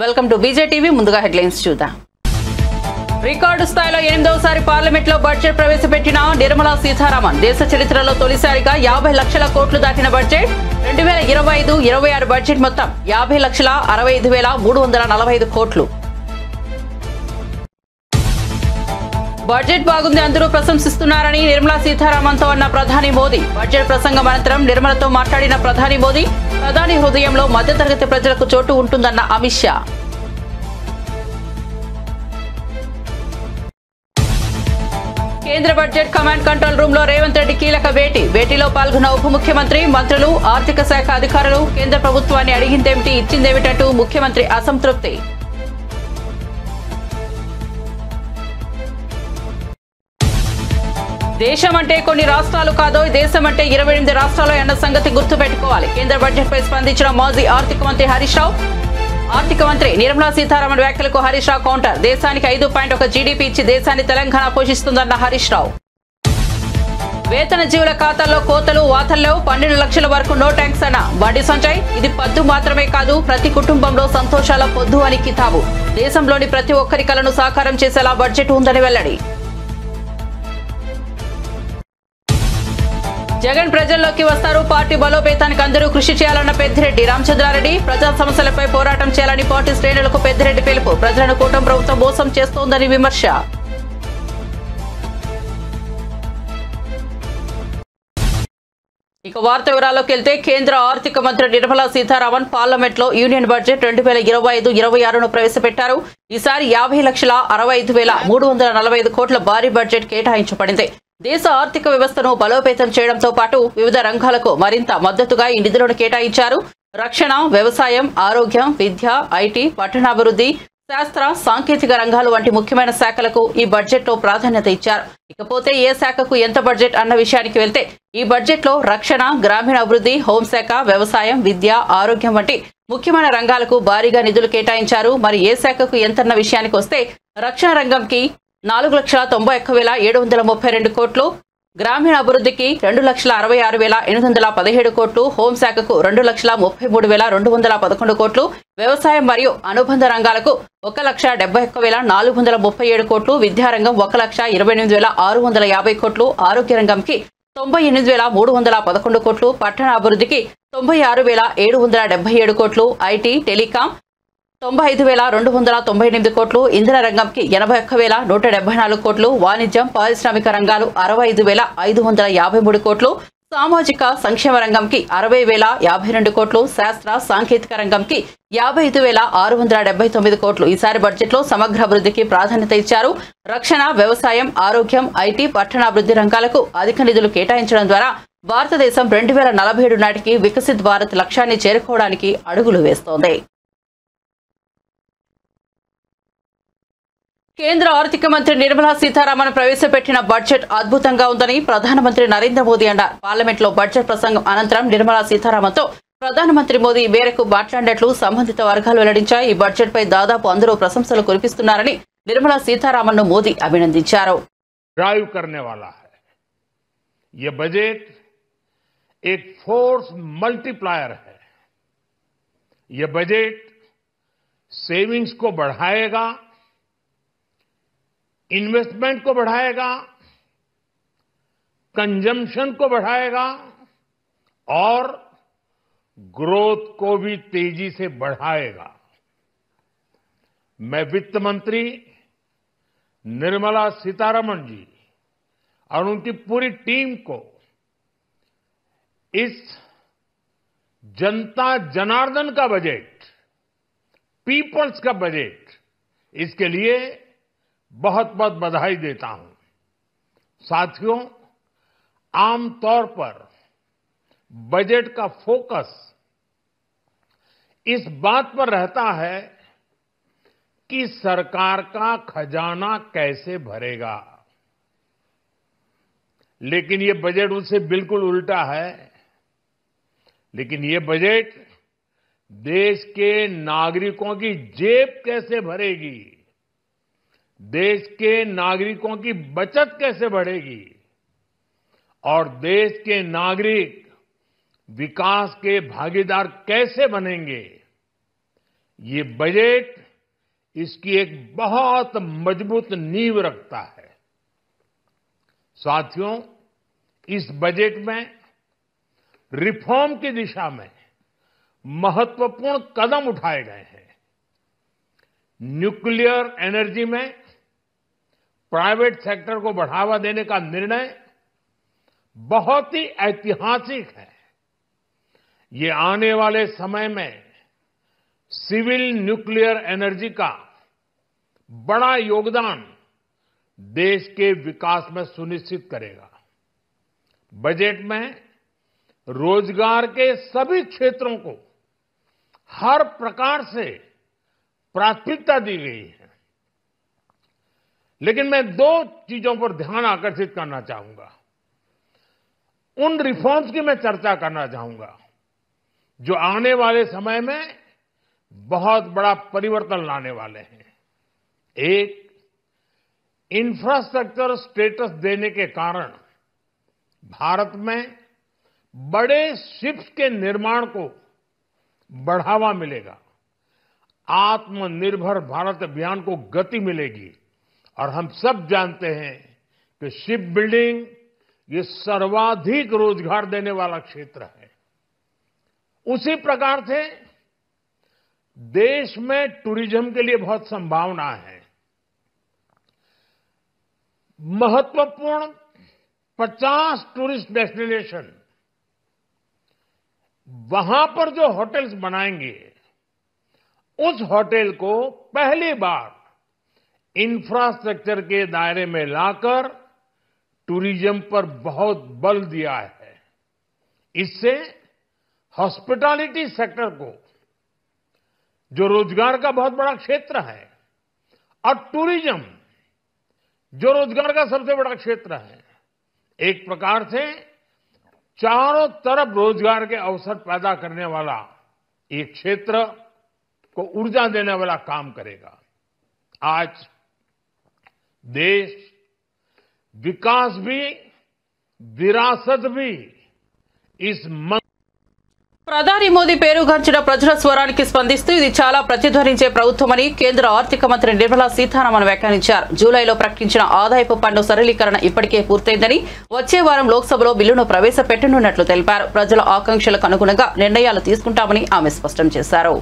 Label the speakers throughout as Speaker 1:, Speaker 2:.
Speaker 1: Welcome to బీజేటీవీ. ముందుగా headlines చూద్దాం. Record స్థాయిలో 8వసారి పార్లమెంట్లో బడ్జెట్ ప్రవేశపెట్టిన నిర్మలా సీతారామన్. దేశ చరిత్రలో తొలిసారిగా 50 లక్షల కోట్లు దాటిన బడ్జెట్. 2025-26 బడ్జెట్ మొత్తం 50,65,345 కోట్లు. బడ్జెట్ బాగుంది, అందరూ ప్రశంసిస్తున్నారని నిర్మలా సీతారామన్తో అన్న ప్రధాని మోదీ. బడ్జెట్ ప్రసంగం అనంతరం నిర్మలతో మాట్లాడిన ప్రధాని మోదీ, ప్రధాని హృదయంలో మధ్యతరగతి ప్రజలకు చోటు ఉంటుందన్న అమిత్ షా. కేంద్ర బడ్జెట్ కమాండ్ కంట్రోల్ రూమ్ లో రేవంత్ రెడ్డి కీలక భేటీలో పాల్గొన్న ఉప ముఖ్యమంత్రి, మంత్రులు, ఆర్థిక శాఖ అధికారులు కేంద్ర ప్రభుత్వాన్ని అడిగిందేమిటి, ఇచ్చిందేమిటంటూ ముఖ్యమంత్రి అసంతృప్తి. దేశం అంటే కొన్ని రాష్ట్రాలు కాదో, దేశం అంటే 28 రాష్ట్రాలు అన్న సంగతి గుర్తుపెట్టుకోవాలి. కేంద్ర బడ్జెట్ పై స్పందించిన మాజీ ఆర్థిక మంత్రి హరీష్ రావు. ఆర్థిక మంత్రి నిర్మలా సీతారామన్ వ్యాఖ్యలకు హరీష్ రావు కౌంటర్. దేశానికి 5.1 జీడీపీ ఇచ్చి దేశాన్ని తెలంగాణ పోషిస్తుందన్న హరీష్ రావు. వేతన జీవుల ఖాతాల్లో కోతలు వాతల్లో 12 లక్షల వరకు నో ట్యాంక్స్ అన్న బండి సంజయ్. ఇది పద్దు మాత్రమే కాదు, ప్రతి కుటుంబంలో సంతోషాల పొద్దు అని కితాబు. దేశంలోని ప్రతి ఒక్కరి కలను సాకారం చేసేలా బడ్జెట్ ఉందని వెల్లడి. జగన్ ప్రజల్లోకి వస్తారు, పార్టీ బలోపేతానికి అందరూ కృషి చేయాలన్న పెద్దిరెడ్డి రామచంద్రారెడ్డి. ప్రజా సమస్యలపై పోరాటం చేయాలని పార్టీ శ్రేణులకు పెద్దిరెడ్డి పిలుపు. ప్రజలను కూటమి ప్రభుత్వం మోసం చేస్తోందని విమర్శ. ఇక వార్త వివరాల్లోకి వెళ్తే, కేంద్ర ఆర్థిక మంత్రి నిర్మలా సీతారామన్ పార్లమెంట్ లో యూనియన్ బడ్జెట్ 2025-26ను ప్రవేశపెట్టారు. ఈసారి 50,65,345 కోట్ల భారీ బడ్జెట్ కేటాయించబడింది. దేశ ఆర్థిక వ్యవస్థను బలోపేతం చేయడంతో పాటు వివిధ రంగాలకు మరింత మద్దతుగా ఈ నిధులను కేటాయించారు. రక్షణ, వ్యవసాయం, ఆరోగ్యం, విద్య, ఐటీ, పట్టణాభివృద్ధి, శాస్త్ర సాంకేతిక రంగాలు వంటి ముఖ్యమైన శాఖలకు ఈ బడ్జెట్ లో ప్రాధాన్యత ఇచ్చారు. ఇకపోతే ఏ శాఖకు ఎంత బడ్జెట్ అన్న విషయానికి వెళ్తే, ఈ బడ్జెట్ లో రక్షణ, గ్రామీణ అభివృద్ధి, హోంశాఖ, వ్యవసాయం, విద్య, ఆరోగ్యం వంటి ముఖ్యమైన రంగాలకు భారీగా నిధులు కేటాయించారు. మరి ఏ శాఖకు ఎంతన్న విషయానికి వస్తే, రక్షణ రంగంకి 4,91,732 కోట్లు, గ్రామీణ అభివృద్ధికి 2,66,817 కోట్లు, హోంశాఖకు 2,33,211 కోట్లు, వ్యవసాయం మరియు అనుబంధ రంగాలకు 1,71,437 కోట్లు, విద్యారంగం 1,28,650 కోట్లు, ఆరోగ్య రంగంకి 98,311 కోట్లు, పట్టణ అభివృద్ధికి 96,777 కోట్లు, ఐటీ, టెలికాం 95,298 కోట్లు, ఇంధన రంగంకి 81,174 కోట్లు, వాణిజ్యం, పారిశ్రామిక రంగాలు 65,553 కోట్లు, సామాజిక సంక్షేమ రంగంకి 60,052 కోట్లు, శాస్త్ర సాంకేతిక రంగంకి 55,679 కోట్లు. ఈసారి బడ్జెట్ లో సమగ్ర అభివృద్ధికి ప్రాధాన్యత ఇచ్చారు. రక్షణ, వ్యవసాయం, ఆరోగ్యం, ఐటీ, పట్టణాభివృద్ధి రంగాలకు అధిక నిధులు కేటాయించడం ద్వారా భారతదేశం 2047 నాటికి వికసిత్ భారత్ లక్ష్యాన్ని చేరుకోవడానికి అడుగులు వేస్తోంది. కేంద్ర ఆర్థిక మంత్రి నిర్మలా సీతారామన్ ప్రవేశపెట్టిన బడ్జెట్ అద్భుతంగా ఉందని ప్రధానమంత్రి నరేంద్ర మోదీ అన్నారు. పార్లమెంట్ లో బడ్జెట్ ప్రసంగం అనంతరం నిర్మలా సీతారామన్తో ప్రధానమంత్రి మోదీ ఈ మేరకు మాట్లాడినట్లు సంబంధిత వర్గాలు వెల్లడించాయి. ఈ బడ్జెట్ పై దాదాపు అందరూ ప్రశంసలు కురిపిస్తున్నారని నిర్మలా సీతారామన్ ను మోదీ అభినందించారు.
Speaker 2: ड्राइव करने वाला है ये बजट, एक फोर्स मल्टीप्लायर है. ये बजट सेविंग्स को बढ़ाएगा, इन्वेस्टमेंट को बढ़ाएगा, कंजम्पशन को बढ़ाएगा और ग्रोथ को भी तेजी से बढ़ाएगा. मैं वित्त मंत्री निर्मला सीतारमण जी और उनकी पूरी टीम को इस जनता जनार्दन का बजट, पीपल्स का बजट, इसके लिए बहुत बहुत बधाई देता हूं. साथियों, आमतौर पर बजट का फोकस इस बात पर रहता है कि सरकार का खजाना कैसे भरेगा, लेकिन ये बजट उससे बिल्कुल उल्टा है. लेकिन ये बजट देश के नागरिकों की जेब कैसे भरेगी, देश के नागरिकों की बचत कैसे बढ़ेगी और देश के नागरिक विकास के भागीदार कैसे बनेंगे, ये बजट इसकी एक बहुत मजबूत नींव रखता है। साथियों, इस बजट में रिफॉर्म की दिशा में महत्वपूर्ण कदम उठाए गए हैं। न्यूक्लियर एनर्जी में प्राइवेट सेक्टर को बढ़ावा देने का निर्णय बहुत ही ऐतिहासिक है। ये आने वाले समय में सिविल न्यूक्लियर एनर्जी का बड़ा योगदान देश के विकास में सुनिश्चित करेगा। बजट में रोजगार के सभी क्षेत्रों को हर प्रकार से प्राथमिकता दी गई है। लेकिन मैं दो चीजों पर ध्यान आकर्षित करना चाहूंगा। उन रिफॉर्म्स की मैं चर्चा करना चाहूंगा जो आने वाले समय में बहुत बड़ा परिवर्तन लाने वाले हैं। एक, इंफ्रास्ट्रक्चर स्टेटस देने के कारण भारत में बड़े शिप्स के निर्माण को बढ़ावा मिलेगा। आत्मनिर्भर भारत अभियान को गति मिलेगी। और हम सब जानते हैं कि शिप बिल्डिंग ये सर्वाधिक रोजगार देने वाला क्षेत्र है। उसी प्रकार से देश में टूरिज्म के लिए बहुत संभावना है। महत्वपूर्ण 50 टूरिस्ट डेस्टिनेशन, वहां पर जो होटल्स बनाएंगे, उस होटल को पहली बार इंफ्रास्ट्रक्चर के दायरे में लाकर टूरिज्म पर बहुत बल दिया है। इससे हॉस्पिटैलिटी सेक्टर को, जो रोजगार का बहुत बड़ा क्षेत्र है, और टूरिज्म जो रोजगार का सबसे बड़ा क्षेत्र है, एक प्रकार से चारों तरफ रोजगार के अवसर पैदा करने वाला एक क्षेत्र को ऊर्जा देने वाला काम करेगा। आज देश विकास भी विरासत भी इस
Speaker 1: ప్రధాని మోదీ పేరుగాంచిన ప్రజల స్వరానికి స్పందిస్తూ ఇది చాలా ప్రతిధ్వనించే ప్రభుత్వమని కేంద్ర ఆర్థిక మంత్రి నిర్మలా సీతారామన్ వ్యాఖ్యానించారు. జూలైలో ప్రకటించిన ఆదాయపు పన్ను సరళీకరణ ఇప్పటికే పూర్తయిందని, వచ్చే వారం లోక్సభలో బిల్లును ప్రవేశపెట్టనున్నట్లు తెలిపారు. ప్రజల ఆకాంక్షలకు అనుగుణంగా నిర్ణయాలు తీసుకుంటామని ఆమె స్పష్టం చేశారు.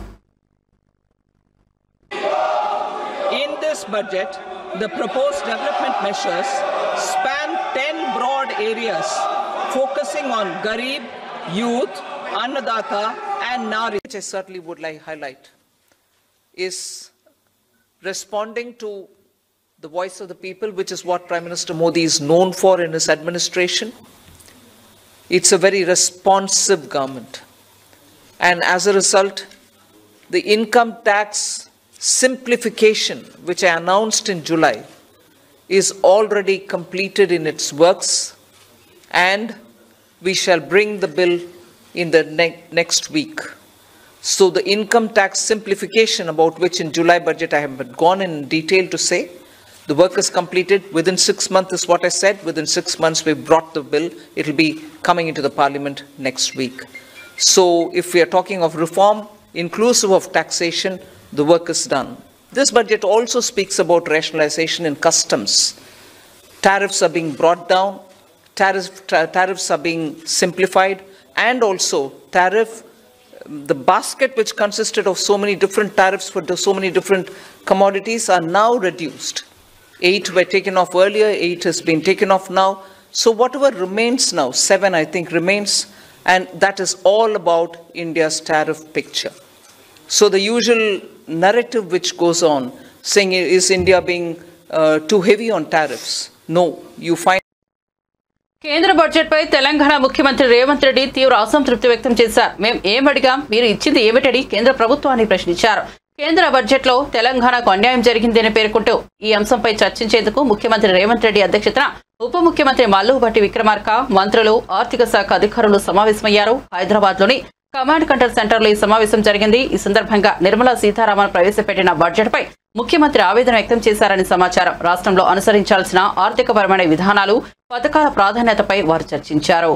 Speaker 3: In this budget, the proposed development measures span 10 broad areas focusing on Garib, youth, Annadata and Nari, which I certainly would like to highlight, is responding to the voice of the people, which is what Prime Minister Modi is known for in his administration. It's a very responsive government. And as a result, the income tax simplification, which I announced in July, is already completed in its works, and we shall bring the bill in the next week. So the income tax simplification, about which in July budget I have gone in detail to say, the work is completed within 6 months is what I said. Within 6 months we brought the bill. It will be coming into the parliament next week. So if we are talking of reform inclusive of taxation, the work is done. This budget also speaks about rationalization in customs. Tariffs are being brought down, tariffs are being simplified, and also the basket which consisted of so many different tariffs for so many different commodities are now reduced. 8 were taken off earlier, 8 has been taken off now. So whatever remains now, 7 I think remains, and that is all about India's tariff picture. So the usual narrative which goes on saying, is India being too heavy on tariffs? No, you find
Speaker 1: కేంద్ర budget పై తెలంగాణ ముఖ్యమంత్రి రేవంత్ రెడ్డి తీవ్ర అసంతృప్తి వ్యక్తం చేశారు. మేం ఏమడిగాం, మీరు ఇచ్చింది ఏమిటని కేంద్ర ప్రభుత్వాన్ని ప్రశ్నించారు. కేంద్ర బడ్జెట్ లో తెలంగాణకు అన్యాయం జరిగిందని పేర్కొంటూ ఈ అంశంపై చర్చించేందుకు ముఖ్యమంత్రి రేవంత్ రెడ్డి అధ్యక్షతన ఉప ముఖ్యమంత్రి మల్లుభట్టి విక్రమార్క, మంత్రులు, ఆర్థిక శాఖ అధికారులు సమావేశమయ్యారు. హైదరాబాద్ లోని కమాండ్ కంట్రోల్ సెంటర్ లో ఈ సమావేశం జరిగింది. ఈ సందర్భంగా నిర్మలా సీతారామన్ ప్రవేశపెట్టిన బడ్జెట్ పై ముఖ్యమంత్రి ఆవేదన వ్యక్తం చేశారని సమాచారం. రాష్ట్రంలో అనుసరించాల్సిన ఆర్థికపరమైన విధానాలు, పథకాల ప్రాధాన్యతపై వారు చర్చించారు.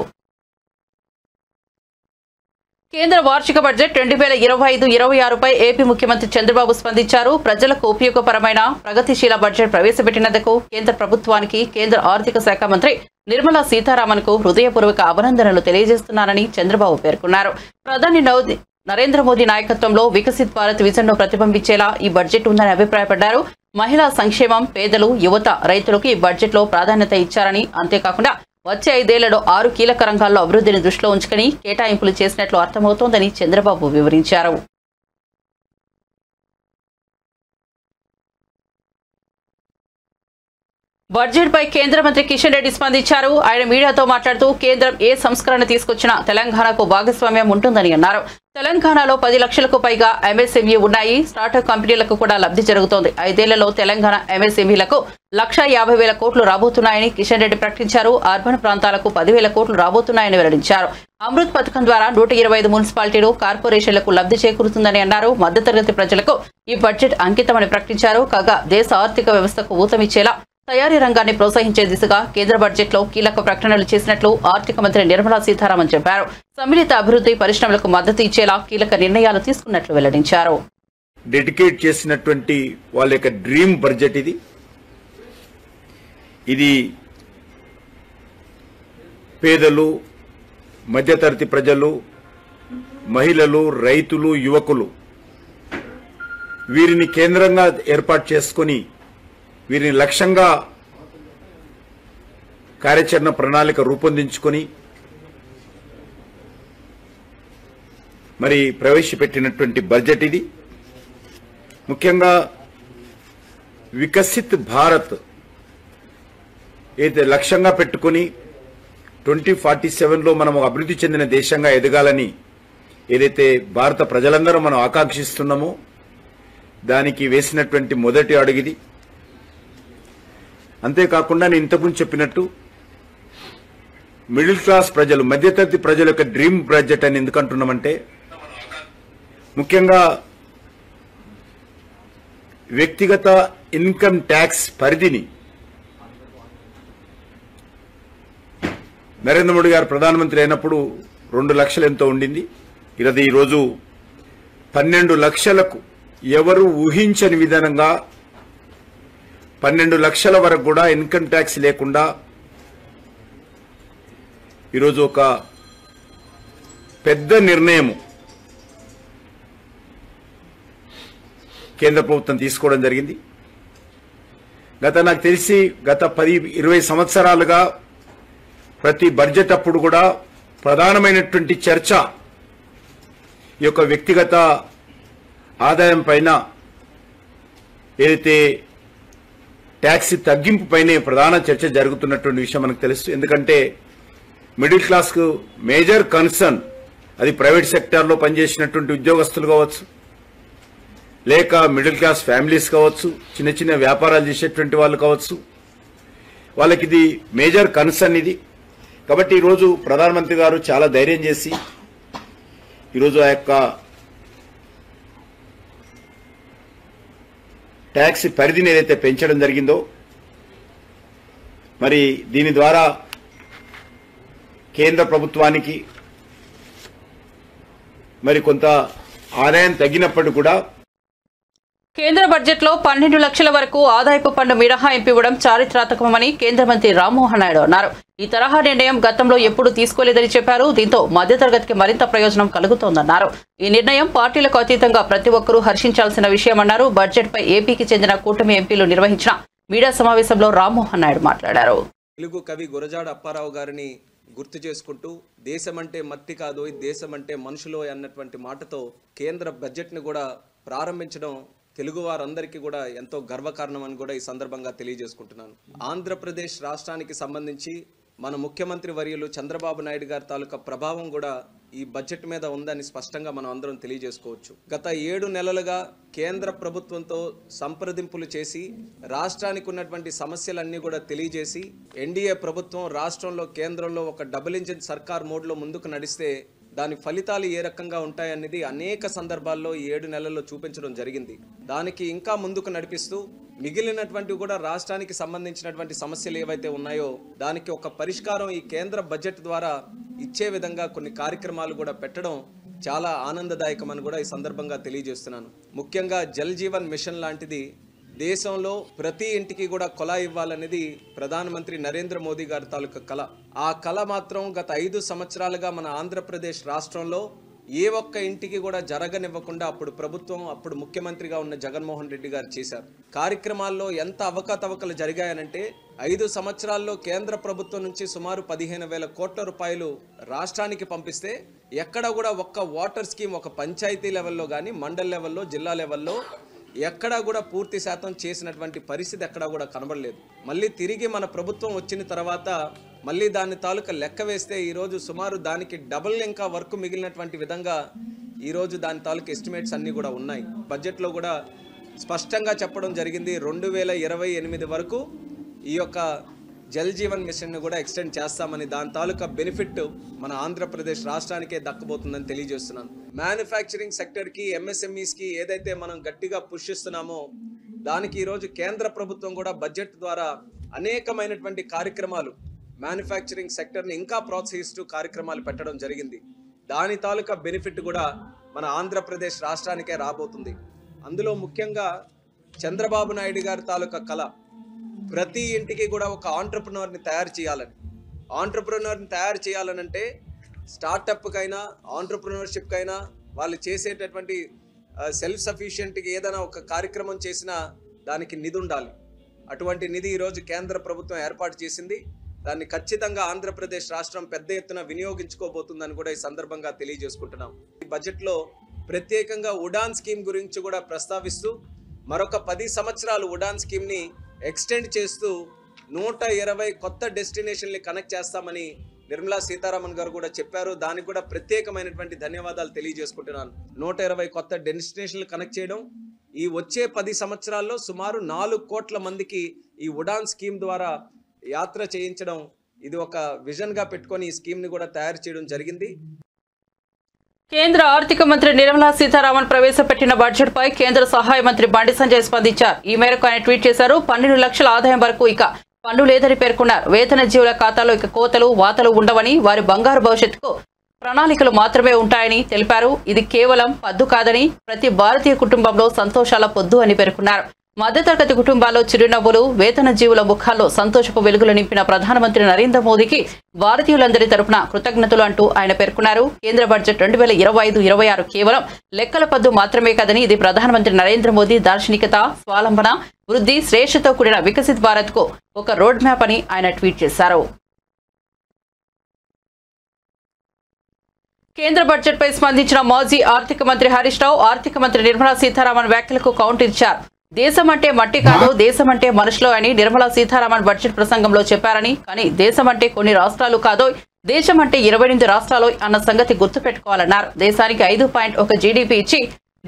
Speaker 1: కేంద్ర వార్షిక బడ్జెట్ 2025-26పై ఏపీ ముఖ్యమంత్రి చంద్రబాబు స్పందించారు. ప్రజలకు ఉపయోగపరమైన ప్రగతిశీల బడ్జెట్ ప్రవేశపెట్టినందుకు కేంద్ర ప్రభుత్వానికి కేంద్ర ఆర్థిక శాఖ మంత్రి నిర్మలా సీతారామన్కు హృదయపూర్వక అభినందనలు తెలియజేస్తున్నానని చంద్రబాబు పేర్కొన్నారు. ప్రధాని నరేంద్ర మోదీ నాయకత్వంలో వికసిత్ భారత్ విజన్ను ప్రతిబింబించేలా ఈ బడ్జెట్ ఉందని అభిప్రాయపడ్డారు. మహిళా సంక్షేమం, పేదలు, యువత, రైతులకు ఈ బడ్జెట్లో ప్రాధాన్యత ఇచ్చారని, అంతేకాకుండా వచ్చే 5 ఏళ్లలో 6 కీలక రంగాల్లో అభివృద్ధిని దృష్టిలో ఉంచుకుని కేటాయింపులు చేసినట్లు అర్థమవుతోందని చంద్రబాబు వివరించారు. బడ్జెట్పై కేంద్ర మంత్రి కిషన్ రెడ్డి స్పందించారు. ఆయన మీడియాతో మాట్లాడుతూ కేంద్రం ఏ సంస్కరణ తీసుకొచ్చినా తెలంగాణకు భాగస్వామ్యం ఉంటుందని అన్నారు. తెలంగాణలో 10 లక్షలకు పైగా ఎంఎస్ఎంఈ ఉన్నాయి. స్టార్టప్ కంపెనీలకు కూడా లబ్ధి జరుగుతోంది. 5 ఏళ్లలో తెలంగాణ ఎంఎస్ఎంఈలకు 1,50,000 కోట్లు రాబోతున్నాయని కిషన్ రెడ్డి ప్రకటించారు. అర్బన్ ప్రాంతాలకు 10,000 కోట్లు రాబోతున్నాయని వెల్లడించారు. అమృత్ పథకం ద్వారా 125 మున్సిపాలిటీలు, కార్పొరేషన్లకు లబ్ధి చేకూరుతుందని అన్నారు. మధ్యతరగతి ప్రజలకు ఈ బడ్జెట్ అంకితమని ప్రకటించారు. కాగా దేశ ఆర్థిక వ్యవస్థకు ఊతమిచ్చేలా తయారీ రంగాన్ని ప్రోత్సహించే దిశగా కేంద్ర బడ్జెట్లో కీలక ప్రకటనలు చేసినట్లు ఆర్థిక మంత్రి నిర్మలా సీతారామన్ చెప్పారు. సమ్మిళిత అభివృద్ధి, పరిశ్రమలకు మద్దతు ఇచ్చేలా కీలక నిర్ణయాలు తీసుకున్నట్లు వెల్లడించారు.
Speaker 4: డెడికేట్ చేసినటువంటి వాళ్ళ యొక్క డ్రీమ్ బడ్జెట్ ఇది పేదలు, మధ్యతరగతి ప్రజలు, మహిళలు, రైతులు, యువకులు వీరిని కేంద్రంగా ఏర్పాటు చేసుకుని వీరిని లక్ష్యంగా కార్యాచరణ ప్రణాళిక రూపొందించుకొని మరి ప్రవేశపెట్టినటువంటి బడ్జెట్ ఇది. ముఖ్యంగా వికసిత్ భారత్ ఏదైతే లక్ష్యంగా పెట్టుకుని 2047లో మనం అభివృద్ధి చెందిన దేశంగా ఎదగాలని ఏదైతే భారత ప్రజలందరూ మనం ఆకాంక్షిస్తున్నామో దానికి వేసినటువంటి మొదటి అడుగుది. అంతేకాకుండా నేను ఇంతకుముందు చెప్పినట్టు మిడిల్ క్లాస్ ప్రజలు, మధ్యతరగతి ప్రజల యొక్క డ్రీమ్ బడ్జెట్ అని ఎందుకు అంటున్నామంటే ముఖ్యంగా వ్యక్తిగత ఇన్కమ్ ట్యాక్స్ పరిధిని నరేంద్ర మోడీ గారు ప్రధానమంత్రి అయినప్పుడు 2 లక్షలు ఎంతో ఉండింది. ఇది ఈరోజు 12 లక్షలకు ఎవరు ఊహించని విధానంగా 12 లక్షల వరకు కూడా ఇన్కమ్ ట్యాక్స్ లేకుండా ఈరోజు ఒక పెద్ద నిర్ణయం కేంద్ర ప్రభుత్వం తీసుకోవడం జరిగింది. నాకు తెలిసి గత 10-20 సంవత్సరాలుగా ప్రతి బడ్జెట్ అప్పుడు కూడా ప్రధానమైనటువంటి చర్చ ఈ యొక్క వ్యక్తిగత ఆదాయం పైన ఏదైతే ట్యాక్స్ తగ్గింపు పైనే ప్రధాన చర్చ జరుగుతున్నటువంటి విషయం మనకు తెలుసు. ఎందుకంటే మిడిల్ క్లాస్కు మేజర్ కన్సర్న్ అది ప్రైవేట్ సెక్టార్లో పనిచేసినటువంటి ఉద్యోగస్తులు కావచ్చు, లేక మిడిల్ క్లాస్ ఫ్యామిలీస్ కావచ్చు, చిన్న చిన్న వ్యాపారాలు చేసేటువంటి వాళ్ళు కావచ్చు, వాళ్ళకి ఇది మేజర్ కన్సర్న్ ఇది. కాబట్టి ఈరోజు ప్రధానమంత్రి గారు చాలా ధైర్యం చేసి ఈరోజు ఆ యొక్క ట్యాక్స్ పరిధిని ఏదైతే పెంచడం జరిగిందో మరి దీని ద్వారా కేంద్ర ప్రభుత్వానికి మరి కొంత ఆదాయం తగ్గినప్పటికీ కూడా
Speaker 1: కేంద్ర బడ్జెట్లో 12 లక్షల వరకు ఆదాయపు పన్ను మినహాయింపు ఇవ్వడం చారిత్రాత్మకమని కేంద్ర మంత్రి రామ్మోహన్ నాయుడు అన్నారు. ఈ తరహా నిర్ణయం గతంలో ఎప్పుడూ తీసుకోలేదని చెప్పారు. దీంతో మధ్యతరగతికి మరింత ప్రయోజనం కలుగుతోందన్నారు. ఈ నిర్ణయం పార్టీలకు అతీతంగా ప్రతి ఒక్కరూ హర్షించాల్సిన విషయమన్నారు. బడ్జెట్పై ఏపీకి చెందిన కూటమి ఎంపీలు నిర్వహించిన మీడియా సమావేశంలో రామ్మోహన్ నాయుడు మాట్లాడారు.
Speaker 5: తెలుగు కవి గురజాడ అప్పారావు గారిని గుర్తు చేసుకుంటూ దేశమంటే మట్టి కాదు, దేశమంటే మనుషులు అన్నటువంటి మాటతో కేంద్ర బడ్జెట్ని కూడా ప్రారంభించడం తెలుగు వారందరికీ కూడా ఎంతో గర్వకారణం అని కూడా ఈ సందర్భంగా తెలియజేసుకుంటున్నాను. ఆంధ్రప్రదేశ్ రాష్ట్రానికి సంబంధించి మన ముఖ్యమంత్రి వర్యులు చంద్రబాబు నాయుడు గారి తాలూకా ప్రభావం కూడా ఈ బడ్జెట్ మీద ఉందని స్పష్టంగా మనం అందరం తెలియజేసుకోవచ్చు. గత 7 నెలలుగా కేంద్ర ప్రభుత్వంతో సంప్రదింపులు చేసి రాష్ట్రానికి ఉన్నటువంటి సమస్యలన్నీ కూడా తెలియజేసి ఎన్డీఏ ప్రభుత్వం రాష్ట్రంలో కేంద్రంలో ఒక డబుల్ ఇంజిన్ సర్కార్ మోడ్లో ముందుకు నడిస్తే దాని ఫలితాలు ఏ రకంగా ఉంటాయనేది అనేక సందర్భాల్లో ఈ 7 నెలల్లో చూపించడం జరిగింది. దానికి ఇంకా ముందుకు నడిపిస్తూ మిగిలినటువంటి కూడా రాష్ట్రానికి సంబంధించినటువంటి సమస్యలు ఏవైతే ఉన్నాయో దానికి ఒక పరిష్కారం ఈ కేంద్ర బడ్జెట్ ద్వారా ఇచ్చే విధంగా కొన్ని కార్యక్రమాలు కూడా పెట్టడం చాలా ఆనందదాయకమని కూడా ఈ సందర్భంగా తెలియజేస్తున్నాను. ముఖ్యంగా జల్ జీవన్ మిషన్ లాంటిది దేశంలో ప్రతి ఇంటికి కూడా కొలాయి ఇవ్వాలనేది ప్రధానమంత్రి నరేంద్ర మోదీ గారి తాలూకా కళ. ఆ కళ మాత్రం గత 5 సంవత్సరాలుగా మన ఆంధ్రప్రదేశ్ రాష్ట్రంలో ఏ ఒక్క ఇంటికి కూడా జరగనివ్వకుండా అప్పుడు ముఖ్యమంత్రిగా ఉన్న జగన్మోహన్ రెడ్డి గారు చేశారు. కార్యక్రమాల్లో ఎంత అవకతవకలు జరిగాయనంటే 5 సంవత్సరాల్లో కేంద్ర ప్రభుత్వం నుంచి సుమారు 15,000 కోట్ల రూపాయలు రాష్ట్రానికి పంపిస్తే ఎక్కడ కూడా ఒక్క వాటర్ స్కీమ్ ఒక పంచాయతీ లెవెల్లో కానీ మండల్ లెవెల్లో జిల్లా లెవెల్లో ఎక్కడా కూడా పూర్తి శాతం చేసినటువంటి పరిస్థితి ఎక్కడా కూడా కనబడలేదు. మళ్ళీ తిరిగి మన ప్రభుత్వం వచ్చిన తర్వాత మళ్ళీ దాని తాలూకా లెక్క వేస్తే ఈరోజు సుమారు దానికి డబుల్ ఇంకా వర్క్ మిగిలినటువంటి విధంగా ఈరోజు దాని తాలూకా ఎస్టిమేట్స్ అన్నీ కూడా ఉన్నాయి. బడ్జెట్లో కూడా స్పష్టంగా చెప్పడం జరిగింది 2028 వరకు ఈ యొక్క జల్ జీవన్ మిషన్ను కూడా ఎక్స్టెండ్ చేస్తామని, దాని తాలూకా బెనిఫిట్ మన ఆంధ్రప్రదేశ్ రాష్ట్రానికే దక్కబోతుందని తెలియజేస్తున్నాను. మ్యానుఫ్యాక్చరింగ్ సెక్టర్కి ఎంఎస్ఎంఈస్కి ఏదైతే మనం గట్టిగా పుష్ ఇస్తున్నామో దానికి ఈరోజు కేంద్ర ప్రభుత్వం కూడా బడ్జెట్ ద్వారా అనేకమైనటువంటి కార్యక్రమాలు మ్యానుఫ్యాక్చరింగ్ సెక్టర్ని ఇంకా ప్రోత్సహిస్తూ కార్యక్రమాలు పెట్టడం జరిగింది. దాని తాలూకా బెనిఫిట్ కూడా మన ఆంధ్రప్రదేశ్ రాష్ట్రానికే రాబోతుంది. అందులో ముఖ్యంగా చంద్రబాబు నాయుడు గారి తాలూకా కళ ప్రతి ఇంటికి కూడా ఒక ఆంట్రప్రెన్యూర్ని తయారు చేయాలనంటే స్టార్టప్కైనా ఆంట్రప్రెన్యూర్షిప్కైనా వాళ్ళు చేసేటటువంటి సెల్ఫ్ సఫిషియెంట్కి ఏదైనా ఒక కార్యక్రమం చేసినా దానికి నిధి ఉండాలి. అటువంటి నిధి ఈరోజు కేంద్ర ప్రభుత్వం ఏర్పాటు చేసింది. దాన్ని ఖచ్చితంగా ఆంధ్రప్రదేశ్ రాష్ట్రం పెద్ద ఎత్తున వినియోగించుకోబోతుందని కూడా ఈ సందర్భంగా తెలియజేసుకుంటున్నాం. ఈ బడ్జెట్లో ప్రత్యేకంగా ఉడాన్ స్కీమ్ గురించి కూడా ప్రస్తావిస్తూ మరొక 10 సంవత్సరాలు ఉడాన్ స్కీమ్ని ఎక్స్టెండ్ చేస్తూ 120 కొత్త డెస్టినేషన్ని కనెక్ట్ చేస్తామని నిర్మలా సీతారామన్ గారు కూడా చెప్పారు. దానికి కూడా ప్రత్యేకమైనటువంటి ధన్యవాదాలు తెలియజేసుకుంటున్నాను. 120 కొత్త డెస్టినేషన్లు కనెక్ట్ చేయడం, ఈ వచ్చే 10 సంవత్సరాల్లో సుమారు 4 కోట్ల మందికి ఈ ఉడాన్ స్కీమ్ ద్వారా యాత్ర చేయించడం, ఇది ఒక విజన్గా పెట్టుకొని ఈ స్కీమ్ని కూడా తయారు చేయడం జరిగింది.
Speaker 1: కేంద్ర ఆర్థిక మంత్రి నిర్మలా సీతారామన్ ప్రవేశపెట్టిన బడ్జెట్ పై కేంద్ర సహాయ మంత్రి బండి సంజయ్ స్పందించారు. ఈ మేరకు ఆయన ట్వీట్ చేశారు. 12 లక్షల ఆదాయం వరకు ఇక పన్ను లేదని పేర్కొన్నారు. వేతన జీవుల ఖాతాలో ఇక కోతలు వాతలు ఉండవని, వారి బంగారు భవిష్యత్తుకు ప్రణాళికలు మాత్రమే ఉంటాయని తెలిపారు. ఇది కేవలం పద్దు కాదని, ప్రతి భారతీయ కుటుంబంలో సంతోషాల పొద్దు అని పేర్కొన్నారు. మధ్యతరగతి కుటుంబాల్లో చిరునవ్వులు, వేతన జీవుల ముఖాల్లో సంతోషపు వెలుగులు నింపిన ప్రధానమంత్రి నరేంద్ర మోదీకి భారతీయులందరి తరపున కృతజ్ఞతలు అంటూ ఆయన పేర్కొన్నారు. కేంద్ర బడ్జెట్ 2025-26 కేవలం లెక్కల పద్దు మాత్రమే కాదని, ఇది ప్రధానమంత్రి నరేంద్ర మోదీ దార్శనికత, స్వావలంబన, వృద్ధి, శ్రేష్ఠతో కూడిన వికసిత్ భారత్ కు ఒక రోడ్ మ్యాప్ అని ఆయన ట్వీట్ చేశారు. కేంద్ర బడ్జెట్ పై స్పందించిన మాజీ ఆర్థిక మంత్రి హరీష్ రావు ఆర్థిక మంత్రి నిర్మలా సీతారామన్ వ్యాఖ్యలకు కౌంటర్ ఇచ్చారు. దేశం అంటే మట్టి కాదు, దేశం అంటే మనుషులు అని నిర్మలా సీతారామన్ బడ్జెట్ ప్రసంగంలో చెప్పారని, కానీ దేశం అంటే కొన్ని రాష్ట్రాలు కాదో, దేశం అంటే 28 రాష్ట్రాలు అన్న సంగతి గుర్తుపెట్టుకోవాలన్నారు. దేశానికి 5.1 జీడీపీ ఇచ్చి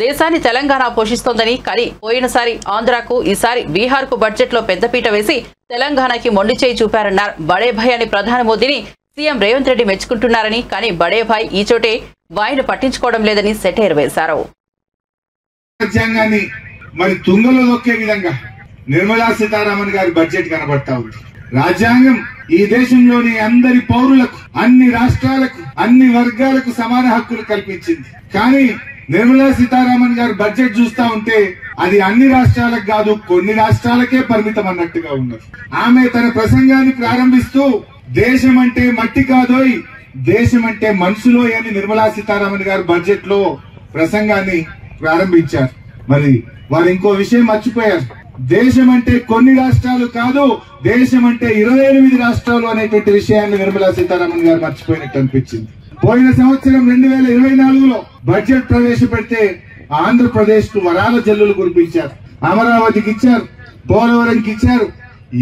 Speaker 1: దేశాన్ని తెలంగాణ పోషిస్తోందని, కానీ పోయినసారి ఆంధ్రాకు, ఈసారి బీహార్కు బడ్జెట్లో పెద్దపీట వేసి తెలంగాణకి మొండి చేయి చూపారన్నారు. బడే భాయ్ అని ప్రధాని మోదీని సీఎం రేవంత్ రెడ్డి మెచ్చుకుంటున్నారని, కానీ బడే భాయ్ ఈ చోటే వాయిని పట్టించుకోవడం లేదని సెటైర్ వేశారు.
Speaker 6: మరి తుంగలో నొక్కే విధంగా నిర్మలా సీతారామన్ గారి బడ్జెట్ కనబడతా ఉంది. రాజ్యాంగం ఈ దేశంలోని అందరి పౌరులకు, అన్ని రాష్ట్రాలకు, అన్ని వర్గాలకు సమాన హక్కులు కల్పించింది. కానీ నిర్మలా సీతారామన్ గారి బడ్జెట్ చూస్తా ఉంటే అది అన్ని రాష్ట్రాలకు కాదు, కొన్ని రాష్ట్రాలకే పరిమితం అన్నట్టుగా ఉన్నది. ఆమె తన ప్రసంగాన్ని ప్రారంభిస్తూ దేశం అంటే మట్టి కాదోయ్, దేశం అంటే మనుషులోయ్ అని నిర్మలా సీతారామన్ గారు బడ్జెట్ లో ప్రసంగాన్ని ప్రారంభించారు. మరి వారు ఇంకో విషయం మర్చిపోయారు. దేశం అంటే కొన్ని రాష్ట్రాలు కాదు, దేశం అంటే 28 రాష్ట్రాలు అనేటువంటి విషయాన్ని నిర్మలా సీతారామన్ గారు మర్చిపోయినట్టు అనిపించింది. పోయిన సంవత్సరం 2024లో బడ్జెట్ ప్రవేశపెడితే ఆంధ్రప్రదేశ్ కు వరాల జల్లులు కురిపించారు. అమరావతికి ఇచ్చారు, పోలవరంకి ఇచ్చారు.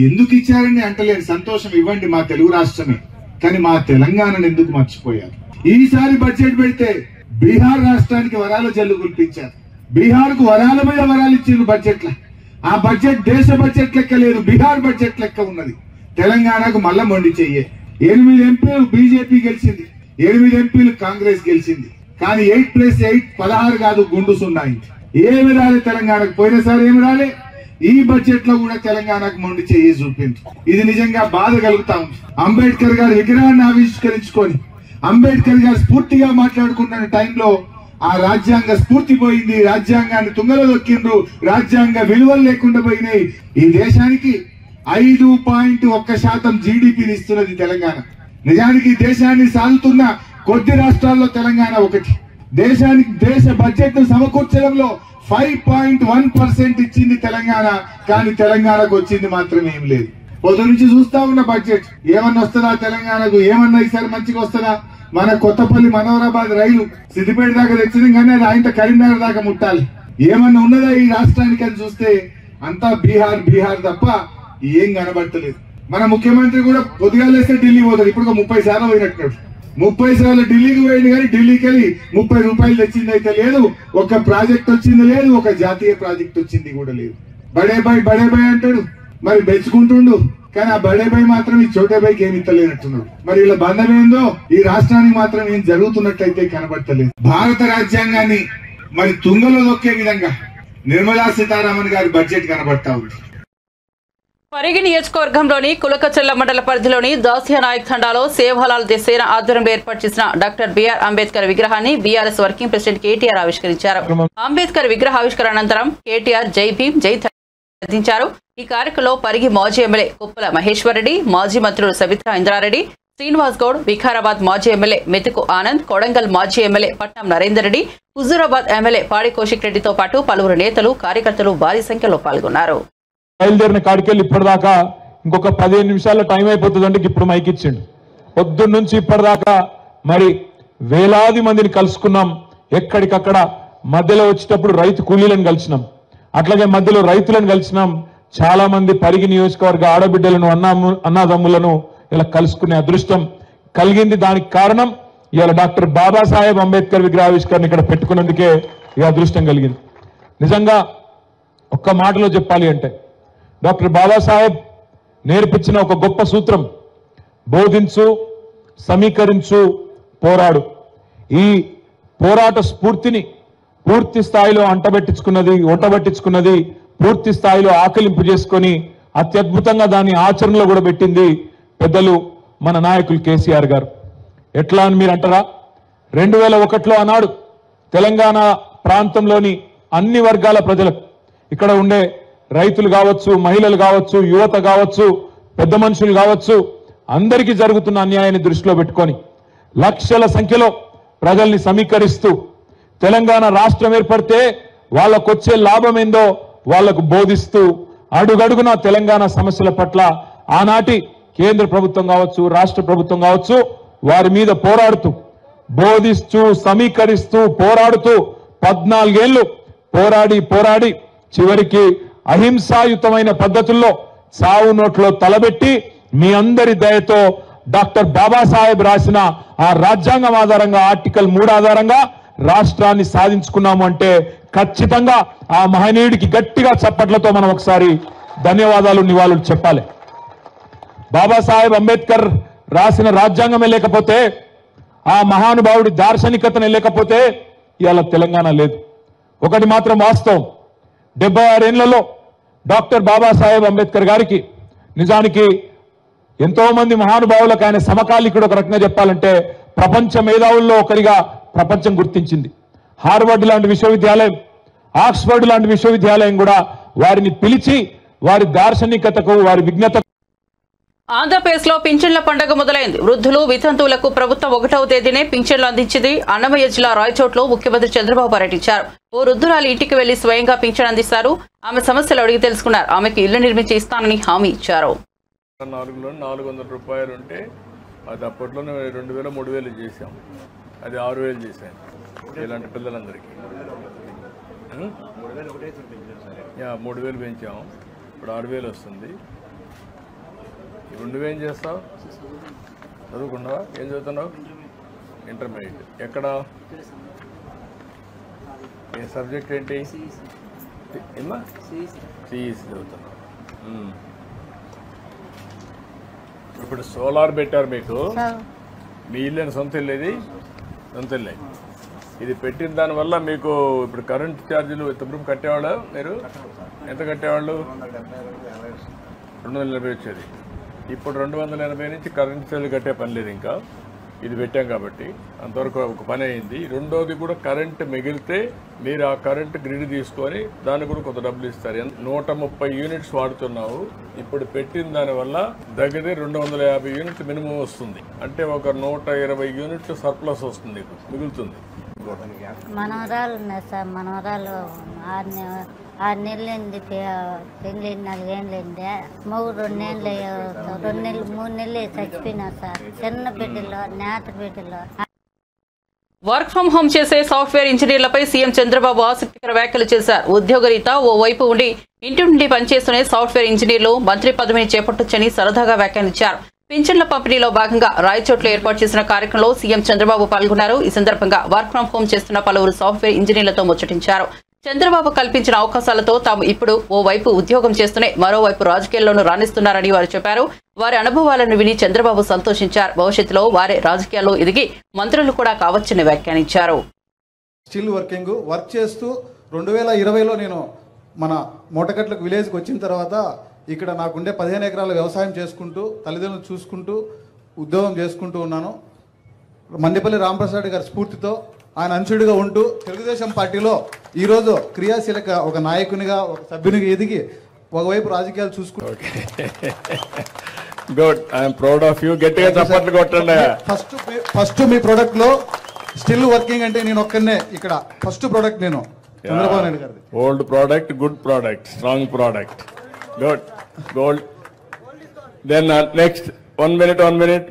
Speaker 6: ఎందుకు ఇచ్చారని అంటలేని, సంతోషం ఇవ్వండి, మా తెలుగు రాష్ట్రమే, కానీ మా తెలంగాణను ఎందుకు మర్చిపోయారు? ఈసారి బడ్జెట్ పెడితే బీహార్ రాష్ట్రానికి వరాల జల్లు కురిపించారు. బీహార్ కు వరాల మీద వరాలు ఇచ్చిండ్రు బడ్జెట్ లో. ఆ బడ్జెట్ దేశ బడ్జెట్ లెక్క లేదు, బీహార్ బడ్జెట్ లెక్క ఉన్నది. తెలంగాణకు మళ్ళా మొండి చెయ్యే. 8 ఎంపీలు బీజేపీ గెలిచింది, 8 ఎంపీలు కాంగ్రెస్ గెలిచింది. కానీ 8+8 16 కాదు, గుండు సున్నాయింది. ఏమి రాలే తెలంగాణకు. పోయినసారి ఏమి రాలే. ఈ బడ్జెట్ లో కూడా తెలంగాణకు మొండి చెయ్యి చూపింది. ఇది నిజంగా బాధ కలుగుతా ఉంది. అంబేద్కర్ గారి విగ్రహాన్ని ఆవిష్కరించుకొని అంబేద్కర్ గారు స్ఫూర్తిగా మాట్లాడుకున్న టైంలో ఆ రాజ్యాంగ స్ఫూర్తి పోయింది, రాజ్యాంగాన్ని తుంగలో దొక్కిండ్రు, రాజ్యాంగ విలువలు లేకుండా పోయినాయి. ఈ దేశానికి 5.1% జీడిపిని ఇస్తున్నది తెలంగాణ. నిజానికి దేశాన్ని సాగుతున్న కొద్ది రాష్ట్రాల్లో తెలంగాణ ఒకటి. దేశ బడ్జెట్ ను సమకూర్చడంలో 5.1% ఇచ్చింది తెలంగాణ. కానీ తెలంగాణకు వచ్చింది మాత్రం ఏం లేదు. పొద్దు నుంచి చూస్తా ఉన్న బడ్జెట్ ఏమన్నా వస్తుందా తెలంగాణకు, ఏమన్నా ఈసారి మంచిగా వస్తుందా? మన కొత్తపల్లి మనోహరాబాద్ రైలు సిద్దిపేట దాకా తెచ్చినాం కానీ అది ఆయన కరీంనగర్ దాకా ముట్టాలి. ఏమన్నా ఉన్నదా ఈ రాష్ట్రానికి అని చూస్తే అంతా బీహార్ తప్ప ఏం కనబడతలేదు. మన ముఖ్యమంత్రి కూడా పొద్దుగాలేస్తే ఢిల్లీ పోతాడు. ఇప్పుడు 30 సార్లు పోయినట్టున్నాడు. 30 సార్లు ఢిల్లీకి పోయింది కానీ ఢిల్లీకి వెళ్ళి 30 రూపాయలు తెచ్చింది అయితే లేదు, ఒక ప్రాజెక్ట్ వచ్చింది లేదు, ఒక జాతీయ ప్రాజెక్ట్ వచ్చింది కూడా లేదు. బడే బాయ్ అంటాడు, మరి మెచ్చుకుంటుండు. కానీ ఆ బడే బాయ్ మాత్రం ఈ చోటే బాయ్కి ఏమి ఇస్తలేనట్టున్నాడు. మరి వీళ్ళ బంధం ఏందో ఈ రాష్ట్రానికి మాత్రం ఏం జరుగుతున్నట్లయితే కనబడతలేదు. భారత రాజ్యాంగాన్ని మరి తుంగలో దొక్కే విధంగా నిర్మలా సీతారామన్ గారి బడ్జెట్ కనబడతా ఉంది.
Speaker 1: పరిగి నియోజకవర్గంలోని కులకచెల్ల మండల పరిధిలోని దాసియా నాయక్ తండాలో సేవాలాల్ సేన ఆధ్వర్యంలో ఏర్పాటు చేసిన డాక్టర్ బిఆర్ అంబేద్కర్ విగ్రహాన్ని బీఆర్ఎస్ వర్కింగ్ ప్రెసిడెంట్ కేటీఆర్ ఆవిష్కరించారు. అంబేద్కర్ విగ్రహావిష్కరణ అనంతరం కేటీఆర్ జై భీమ్ జై అందించారు. ఈ కార్యక్రమంలో పరిగి మాజీ ఎమ్మెల్యే కుప్పల మహేశ్వర్ రెడ్డి, మాజీ మంత్రులు సబితా ఇంద్రారెడ్డి, శ్రీనివాస్ గౌడ్, వికారాబాద్ మాజీ ఎమ్మెల్యే మెతుకు ఆనంద్, కొడంగల్ మాజీ ఎమ్మెల్యే పట్నం నరేందర్ రెడ్డి, హుజూరాబాద్ ఎమ్మెల్యే పాడి కౌశిక్ రెడ్డితో పాటు పలువురు నేతలు కార్యకర్తలు భారీ సంఖ్యలో పాల్గొన్నారు.
Speaker 7: బయలుదేరిన కాడికెళ్ళి ఇప్పటిదాకా ఇంకొక 15 నిమిషాల్లో టైం అయిపోతుందంటే ఇప్పుడు మైక్ ఇచ్చిండు. పొద్దున్న నుంచి ఇప్పటిదాకా మరి వేలాది మందిని కలుసుకున్నాం. ఎక్కడికక్కడ మధ్యలో వచ్చేటప్పుడు రైతు కూలీలను కలిసినాం, అట్లాగే మధ్యలో రైతులను కలిసినాం. చాలా మంది పరిగి నియోజకవర్గ ఆడబిడ్డలను అన్నాదమ్ములను ఇలా కలుసుకునే అదృష్టం కలిగింది. దానికి కారణం ఇవాళ డాక్టర్ బాబాసాహెబ్ అంబేద్కర్ విగ్రహావిష్కరణ ఇక్కడ పెట్టుకున్నందుకే ఈ అదృష్టం కలిగింది. నిజంగా ఒక్క మాటలో చెప్పాలి అంటే డాక్టర్ బాబాసాహెబ్ నేర్పించిన ఒక గొప్ప సూత్రం బోధించు, సమీకరించు, పోరాడు. ఈ పోరాట స్ఫూర్తిని పూర్తి స్థాయిలో ఒట్టబట్టించుకున్నది, పూర్తి స్థాయిలో ఆకలింపు చేసుకొని అత్యద్భుతంగా దాన్ని ఆచరణలో కూడా పెట్టింది పెద్దలు మన నాయకులు కేసీఆర్ గారు. ఎట్లా అని మీరు అంటారా? 2001లో ఆనాడు తెలంగాణ ప్రాంతంలోని అన్ని వర్గాల ప్రజలకు, ఇక్కడ ఉండే రైతులు కావచ్చు, మహిళలు కావచ్చు, యువత కావచ్చు, పెద్ద మనుషులు కావచ్చు, అందరికీ జరుగుతున్న అన్యాయాన్ని దృష్టిలో పెట్టుకొని లక్షల సంఖ్యలో ప్రజల్ని సమీకరిస్తూ తెలంగాణ రాష్ట్రం ఏర్పడితే వాళ్ళకొచ్చే లాభం ఏందో వాళ్లకు బోధిస్తూ అడుగడుగున తెలంగాణ సమస్యల పట్ల ఆనాటి కేంద్ర ప్రభుత్వం కావచ్చు, రాష్ట్ర ప్రభుత్వం కావచ్చు, వారి మీద పోరాడుతూ, బోధిస్తూ, సమీకరిస్తూ, పోరాడుతూ 14 ఏళ్లు పోరాడి చివరికి అహింసాయుతమైన పద్ధతుల్లో చావు నోట్లో తలబెట్టి మీ అందరి దయతో డాక్టర్ బాబాసాహెబ్ రాసిన ఆ రాజ్యాంగం ఆధారంగా ఆర్టికల్ 3 ఆధారంగా రాష్ట్రాన్ని సాధించుకున్నాము అంటే ఖచ్చితంగా ఆ మహనీయుడికి గట్టిగా చప్పట్లతో మనం ఒకసారి ధన్యవాదాలు, నివాళులు చెప్పాలి. బాబాసాహెబ్ అంబేద్కర్ రాసిన రాజ్యాంగమే లేకపోతే, ఆ మహానుభావుడి దార్శనికతనే లేకపోతే ఇవాళ తెలంగాణ లేదు. ఒకటి మాత్రం వాస్తవం, 76 ఏళ్లలో డాక్టర్ బాబాసాహెబ్ అంబేద్కర్ గారికి నిజానికి ఎంతో మంది మహానుభావులకు ఆయన సమకాలీకుడు. ఒక రకంగా చెప్పాలంటే ప్రపంచ మేధావుల్లో ఒకరిగా ప్రపంచం గుర్తించింది. హార్వర్డ్ లాంటి విశ్వవిద్యాలయం, ఆక్స్ఫర్డ్ లాంటి విశ్వవిద్యాలయం కూడా వారిని పిలిచి వారి దార్శనికతకు, వారి విజ్ఞతకు.
Speaker 1: ఆంధ్రప్రదేశ్లో పింఛన్ల పండుగ మొదలైంది. వృద్ధులు, వితంతువులకు ప్రభుత్వం 1వ తేదీనే పింఛన్లు అందించింది. అన్నమయ్య జిల్లా రాయచోట్లో ముఖ్యమంత్రి చంద్రబాబు పర్యటించారు. ఓ వృద్ధురాలి ఇంటికి వెళ్లి స్వయంగా పింఛన్ అందిస్తారు. ఆమె సమస్యలు అడిగి తెలుసుకున్నారు. ఆమెకు ఇల్లు నిర్మించి ఇస్తానని హామీ ఇచ్చారు.
Speaker 2: 400 రూపాయలు ఉంటే అది అప్పట్లోనే 2000, 3000 చేసాం. అది 6000 చేశాను ఇలాంటి పిల్లలందరికీ. 3000 పెంచాము, ఇప్పుడు 6000 వస్తుంది. నువ్వేం చేస్తావు? చదువుకున్నావా? ఏం చదువుతున్నావు? ఇంటర్మీడియట్. ఎక్కడ? ఏ సబ్జెక్ట్ ఏంటి? ఏమా? సిఈసి చదువుతున్నావు. ఇప్పుడు సోలార్ పెట్టారు మీకు. మీ ఇల్లు సొంత ఇల్లేది? సొంత ఇల్లే. ఇది పెట్టిన దానివల్ల మీకు ఇప్పుడు కరెంట్ ఛార్జీలు ఇంతవరకు కట్టేవాళ్ళు మీరు ఎంత కట్టేవాళ్ళు? 280 వచ్చేది. ఇప్పుడు 280 నుంచి కరెంట్ ఛార్జీలు కట్టే పని లేదు. ఇంకా ఇది పెట్టాం కాబట్టి అంతవరకు ఒక పని అయింది. రెండోది కూడా కరెంట్ మిగిలితే మీరు ఆ కరెంట్ గ్రిడ్ తీసుకొని దానికి కూడా కొంత డబ్బులు ఇస్తారు. 130 యూనిట్స్ వాడుతున్నావు, ఇప్పుడు పెట్టిన దానివల్ల దగ్గర 250 యూనిట్లు మినిమం వస్తుంది. అంటే ఒక 120 యూనిట్లు సర్ప్లస్ వస్తుంది, మిగులుతుంది.
Speaker 8: మనవరాలు ఉన్నాయి సార్, మనవరాలు 6 నెలలైంది, పెళ్ళి 4 ఏళ్ళైంది, మగ 2 నెలలు 3 నెలలు చచ్చిపోయినా సార్. చిన్న బిడ్డలో నేత బిడ్డలో.
Speaker 1: వర్క్ ఫ్రం హోమ్ చేసే సాఫ్ట్వేర్ ఇంజనీర్లపై సీఎం చంద్రబాబు ఆసక్తికర వ్యాఖ్యలు చేశారు. ఉద్యోగరీత్యా ఓ వైపు ఉండి ఇంటి నుండి పనిచేస్తున్న సాఫ్ట్వేర్ ఇంజనీర్లు మంత్రి పదవిని చేపట్టొచ్చని సరదాగా వ్యాఖ్యానించారు. పింఛన్ల పంపిణీలో భాగంగా రాయచోట్లో ఏర్పాటు చేసిన కార్యక్రమంలో సీఎం చంద్రబాబు పాల్గొన్నారు. ఈ సందర్భంగా వర్క్ ఫ్రం హోమ్ చేస్తున్న పలువురు సాఫ్ట్వేర్ ఇంజనీర్లతో ముచ్చటించారు. చంద్రబాబు కల్పించిన అవకాశాలతో తాము ఇప్పుడు ఓ వైపు ఉద్యోగం చేస్తూనే మరోవైపు రాజకీయాల్లోనూ రాణిస్తున్నారని వారు చెప్పారు. వారి అనుభవాలను విని చంద్రబాబు సంతోషించారు. భవిష్యత్తులో వారే రాజకీయాల్లో ఎదిగి మంత్రులు కూడా కావచ్చని వ్యాఖ్యానించారు.
Speaker 9: స్టిల్ వర్క్ చేస్తూ 2020లో నేను మన మోటకట్లకు విలేజ్కి వచ్చిన తర్వాత ఇక్కడ నాకుండే 15 ఎకరాల వ్యవసాయం చేసుకుంటూ తల్లిదండ్రులు చూసుకుంటూ ఉద్యోగం చేసుకుంటూ ఉన్నాను. మండిపల్లి రామప్రసాద్ గారి స్ఫూర్తితో ఆయన అంచుడిగా ఉంటూ తెలుగుదేశం పార్టీలో ఈరోజు క్రియాశీలక ఒక నాయకునిగా ఒక సభ్యునిగా ఎదిగి ఒకవైపు రాజకీయాలు చూసుకుంటూ ఫస్ట్ మీ ప్రోడక్ట్ లో స్టిల్ వర్కింగ్ అంటే నేను ఒక్కనే ఇక్కడ ఫస్ట్ ప్రోడక్ట్ నేను చంద్రబాబు నాయుడు గారి
Speaker 2: old product, good product, strong product, good gold. Then next 1 minute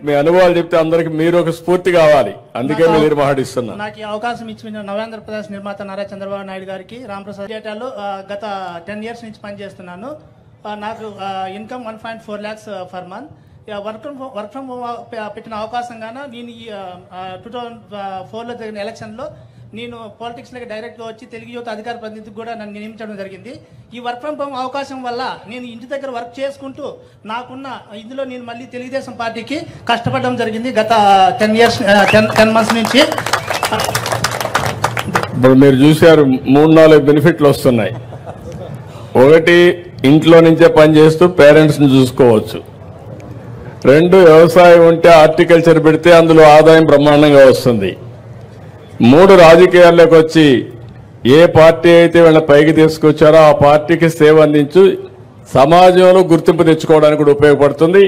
Speaker 2: మీ అనుభవాలు చెప్తే అందరికి మీరు ఒక స్ఫూర్తి కావాలి, అందుకే మీరు మాట్లాడిస్తున్నా.
Speaker 10: నాకు ఈ అవకాశం ఇచ్చిన నవేంద్రప్రదేశ్ నిర్మాత నారా చంద్రబాబు నాయుడు గారికి, రామప్రసాద్ డేటాలో గత 10 years నుంచి పనిచేస్తున్నాను. నాకు income 1.4 lakhs for month. Work from home పెట్టిన అవకాశంగానే నేను 2004లో జరిగిన ఎలక్షన్లో నేను పాలిటిక్స్లోకి డైరెక్ట్గా వచ్చి తెలుగు యువత అధికార ప్రతినిధికి కూడా నన్ను నియమించడం జరిగింది. ఈ వర్క్ ఫ్రమ్ హోమ్ అవకాశం వల్ల నేను ఇంటి దగ్గర వర్క్ చేసుకుంటూ నాకున్న ఇందులో నేను మళ్ళీ తెలుగుదేశం పార్టీకి కష్టపడడం జరిగింది గత 10 months నుంచి.
Speaker 2: ఇప్పుడు మీరు చూశారు 3-4 బెనిఫిట్లు వస్తున్నాయి. ఒకటి, ఇంట్లో నుంచే పనిచేస్తూ పేరెంట్స్ని చూసుకోవచ్చు. 2, వ్యవసాయం ఉంటే హార్టికల్చర్ పెడితే అందులో ఆదాయం బ్రహ్మాండంగా వస్తుంది. 3, రాజకీయాల్లోకి వచ్చి ఏ పార్టీ అయితే వీళ్ళ పైకి తీసుకొచ్చారో ఆ పార్టీకి సేవ అందించు సమాజంలో గుర్తింపు తెచ్చుకోవడానికి కూడా ఉపయోగపడుతుంది.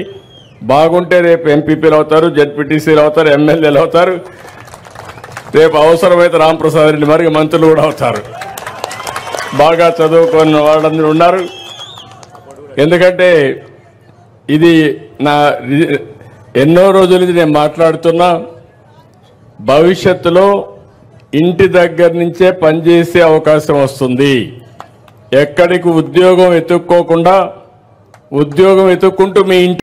Speaker 2: బాగుంటే రేపు ఎంపీపీలు అవుతారు, జెడ్పీటీసీలు అవుతారు, ఎమ్మెల్యేలు అవుతారు, రేపు అవసరమైతే రామప్రసాద్ రెడ్డి మరికి మంత్రులు కూడా అవుతారు. బాగా చదువుకున్న వాళ్ళందరూ ఉన్నారు. ఎందుకంటే ఇది నా ఎన్నో రోజుల నుంచి నేను మాట్లాడుతున్నా, భవిష్యత్తులో ఇంటి దగ్గర నుంచే పనిచేసే అవకాశం వస్తుంది. ఎక్కడికి ఉద్యోగం ఎత్తుక్కోకుండా ఉద్యోగం ఎత్తుక్కుంటూ మీ ఇంటి.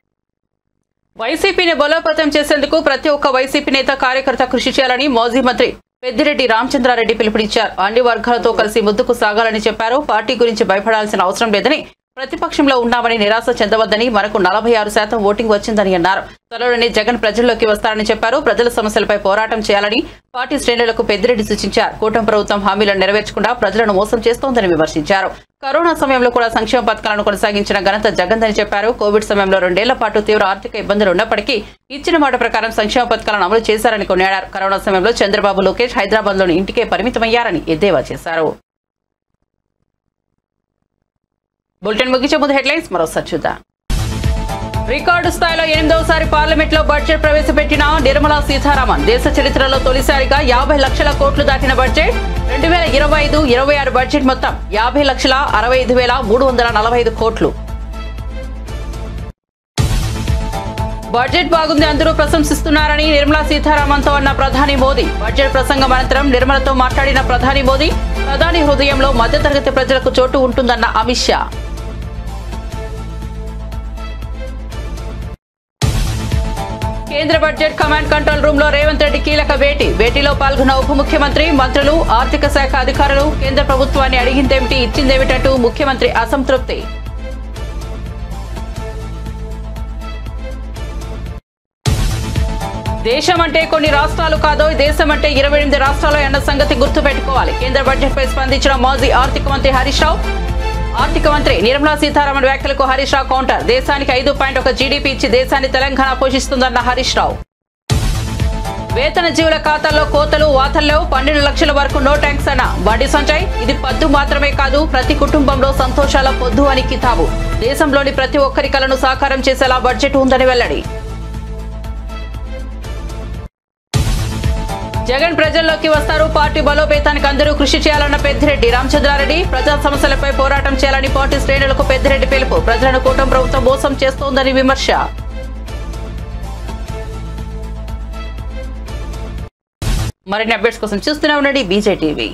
Speaker 1: వైసీపీని బలోపేతం చేసేందుకు ప్రతి ఒక్క వైసీపీ నేత కార్యకర్త కృషి చేయాలని మాజీ మంత్రి పెద్దిరెడ్డి రామచంద్రారెడ్డి పిలుపునిచ్చారు. అన్ని వర్గాలతో కలిసి ముందుకు సాగాలని చెప్పారు. పార్టీ గురించి భయపడాల్సిన అవసరం లేదని, ప్రతిపక్షంలో ఉన్నామని నిరాశ చెందవద్దని, మనకు 46% ఓటింగ్ వచ్చిందని అన్నారు. త్వరలోనే జగన్ ప్రజల్లోకి వస్తారని చెప్పారు. ప్రజల సమస్యలపై పోరాటం చేయాలని పార్టీ శ్రేణులకు పెద్దిరెడ్డి సూచించారు. కూటమి ప్రభుత్వం హామీలను నెరవేర్చకుండా ప్రజలను మోసం చేస్తోందని విమర్శించారు. కరోనా సమయంలో కూడా సంక్షేమ పథకాలను కొనసాగించిన ఘనత జగన్దని చెప్పారు. కోవిడ్ సమయంలో 2 ఏళ్ల పాటు తీవ్ర ఆర్థిక ఇబ్బందులు ఉన్నప్పటికీ ఇచ్చిన మాట ప్రకారం సంక్షేమ పథకాలను అమలు చేశారని కొనియాడారు. కరోనా సమయంలో చంద్రబాబు, లోకేష్ హైదరాబాద్లోని ఇంటికే పరిమితమయ్యారని ఎద్దేవా చేశారు. బులెటిన్ ముగించే ముందు హెడ్లైన్స్ మరోసారి చూద్దాం. రికార్డు స్థాయిలో 8వసారి పార్లమెంట్లో బడ్జెట్ ప్రవేశపెట్టిన నిర్మలా సీతారామన్. దేశ చరిత్రలో తొలిసారిగా 50 లక్షల కోట్లు దాటిన బడ్జెట్. 2025-26 బడ్జెట్ మొత్తం 50,65,345 కోట్లు. బడ్జెట్ బాగుంది, అందరూ ప్రశంసిస్తున్నారని నిర్మలా సీతారామన్తో అన్న ప్రధాని మోదీ. బడ్జెట్ ప్రసంగం అనంతరం నిర్మలతో మాట్లాడిన ప్రధాని మోదీ, ప్రధాని హృదయంలో మధ్యతరగతి ప్రజలకు చోటు ఉంటుందన్న అమిత్ షా. కేంద్ర బడ్జెట్ కమాండ్ కంట్రోల్ రూమ్ లో రేవంత్ రెడ్డి కీలక భేటీలో పాల్గొన్న ఉప ముఖ్యమంత్రి, మంత్రులు, ఆర్థిక శాఖ అధికారులు కేంద్ర ప్రభుత్వాన్ని అడిగిందేమిటి, ఇచ్చిందేమిటంటూ ముఖ్యమంత్రి అసంతృప్తి. దేశం అంటే కొన్ని రాష్ట్రాలు కాదో, దేశం అంటే 28 రాష్ట్రాలు అన్న సంగతి గుర్తుపెట్టుకోవాలి. కేంద్ర బడ్జెట్ పై స్పందించిన మాజీ ఆర్థిక మంత్రి హరీష్ రావు. ఆర్థిక మంత్రి నిర్మలా సీతారామన్ వ్యాఖ్యలకు హరీష్ రావు కౌంటర్. దేశానికి 5.1 జీడీపీ ఇచ్చి దేశాన్ని తెలంగాణ పోషిస్తుందన్న హరీష్ రావు. వేతన జీవుల ఖాతాల్లో కోతలు వాతల్లో 12 లక్షల వరకు నో ట్యాంక్స్ అన్న బండి సంజయ్. ఇది పద్దు మాత్రమే కాదు, ప్రతి కుటుంబంలో సంతోషాల పొద్దు అని కితాబు. దేశంలోని ప్రతి ఒక్కరి కలను సాకారం చేసేలా బడ్జెట్ ఉందని వెల్లడి. జగన్ ప్రజల్లోకి వస్తారు, పార్టీ బలోపేతానికి అందరూ కృషి చేయాలన్న పెద్దిరెడ్డి రామచంద్రారెడ్డి. ప్రజా సమస్యలపై పోరాటం చేయాలని పార్టీ శ్రేణులకు పెద్దిరెడ్డి పిలుపు. ప్రజలను కూటమి ప్రభుత్వం మోసం చేస్తోందని విమర్శ. మరిన్ని అప్డేట్స్ కోసం చూస్తూనే ఉండండి బీజేటీవీ.